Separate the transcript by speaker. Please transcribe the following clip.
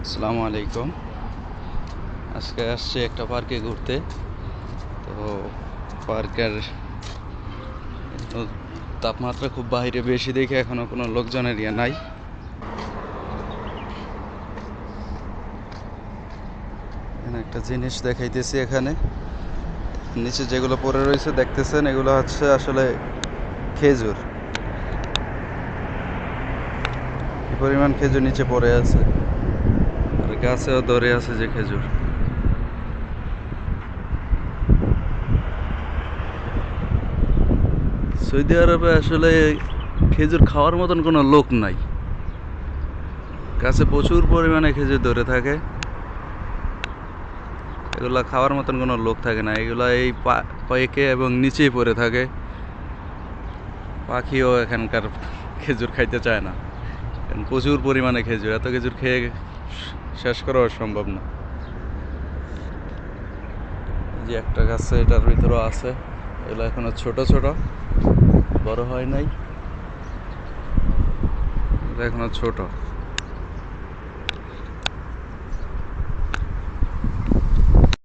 Speaker 1: আসসালামু আলাইকুম। আজকে আসছি একটা পার্কে ঘুরতে। তো পার্কের তাপমাত্রা খুব বাইরে বেশি দেখে এখনো কোনো লোকজনের ইয়ে নাই। এখানে একটা জিনিস দেখাইতেছি। এখানে নিচে যেগুলো পড়ে রয়েছে দেখতেছেন, এগুলো হচ্ছে আসলে খেজুর। কি পরিমাণ খেজুর নিচে পড়ে আছে, আর গাছেও ধরে আছে যে খেজুর। সৌদি আরবে আসলে খেজুর খাওয়ার মতন কোনো লোক নাই। গাছে প্রচুর পরিমাণে খেজুর ধরে থাকে, এগুলা খাওয়ার মতন কোনো লোক থাকে না। এগুলা এই পেকে এবং নিচেই পড়ে থাকে। পাখিও এখানকার খেজুর খাইতে চায় না, কারণ প্রচুর পরিমাণে খেজুর। এত খেজুর খেয়ে শেষ করাও সম্ভব না। যে একটা গাছে, এটার ভিতরেও আছে। এগুলো এখনো ছোট ছোট, বড় হয় নাই, এগুলো এখনো ছোট।